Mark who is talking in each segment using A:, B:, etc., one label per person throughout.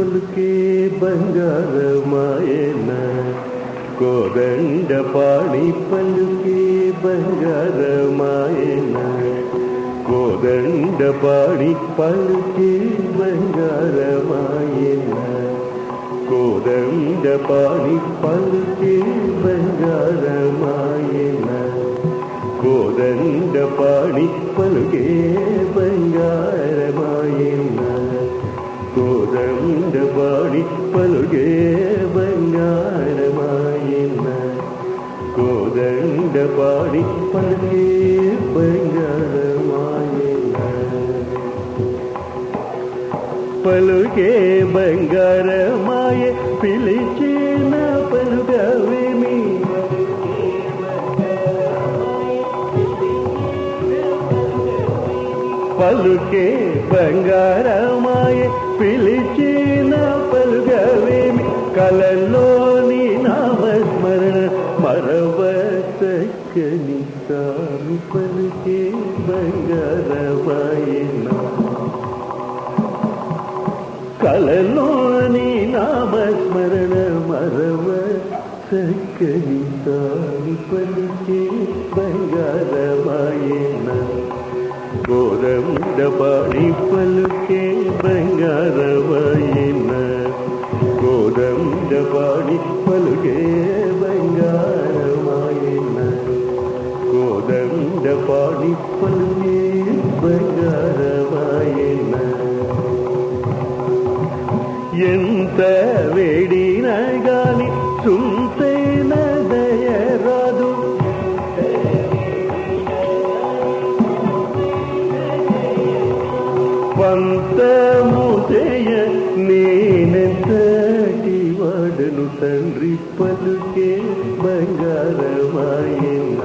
A: పలుకే బంగారమాయన కోదండ పాణి పలుకే బంగారమాయన కోదండ పాణి పలుకే బంగారమాయన కోదండ పాణి పలుకే బంగారమాయన కోదండ పాణి పలుకే బంగారమాయన కోదండ పాణి పలుకే బంగారమాయన కోదండ పాణి పలుకే బంగారమాయన పలుకే బంగారమాయ పిలిచిన పలుకవేమి పలుకే బంగారమాయ పిలిచిన పలుకవేమి కలలోని నామస్మరణ మరవసక్కని సామి పలుకే బంగారమాయన కలలోని నామస్మరణ మరవసక్కని సామి పలుకే బంగారమాయన కోదండ పాణి పలుకే బంగారమాయన కోదండ పాణి పలుకే బంగారమాయన కోదండ పాణి పలుకే బంగారమాయన ఎంత వేడినా గాని సుంతైన దయరాదు పంతముదయ నేనెంతటి వాడను తండ్రి పలుకే బంగారమాయన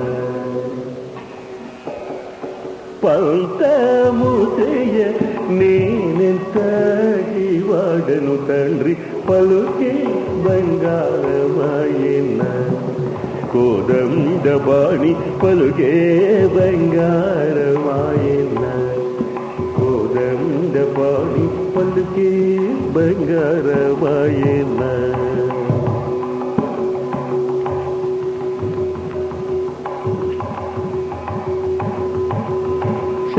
A: పంతముదయ నేనెంతటి వాడను తండ్రి పలుకే బంగారమాయన కోదండ పాణి పలుకే బంగారమాయన కోదండ పాణి పలుకే బంగారమాయన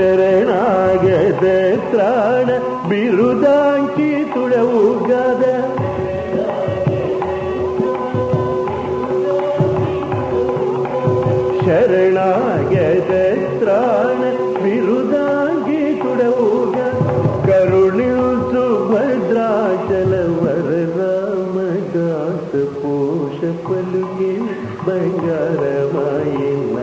A: శరణాగత త్రాణ బిరుదాంకితుడవు గద శరణాగత త్రాణ బిరుదాంకితుడవు కరుణిల్సు భద్రాచల వరరామదాస పోష పలుకే బంగారమాయన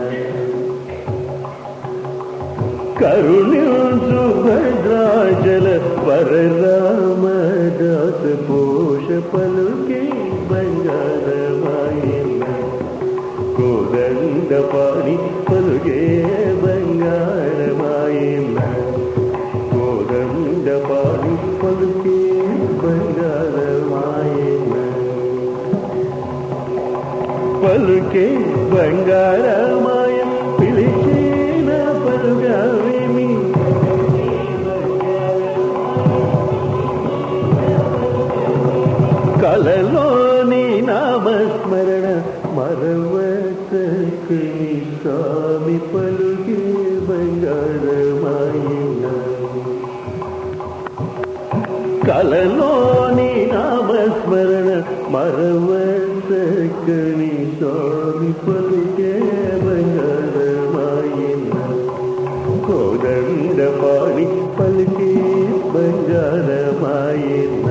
A: కరుణిల్సు భద్రాచల వరరామదాస పోష పలుకే బంగారమాయన కోదండ పాణి పలుకే బంగారమాయన కోదండ పాణి పలుకే బంగారమాయన పలుకే బంగారమాయ పిలిచిన పలుకవేమి కలలోని నామస్మరణ మరవసక్కని స్వామి పలుకే బంగారమాయన కలలోని నామస్మరణ మరవసక్కని స్వామి పలుకే బంగారమాయన కోదండ పాణి పలుకే బంగారమాయన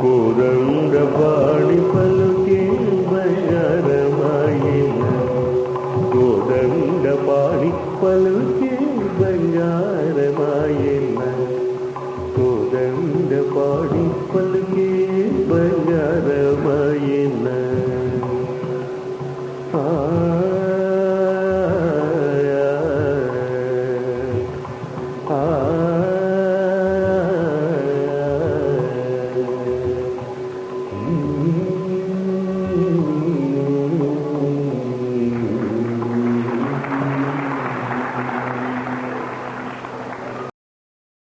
A: కోదండ పాణి పలుకే బంగారమాయన కోదండ పాణి పలుకే బంగారమాయన కోదండ పాణి పలుకే బంగారమాయన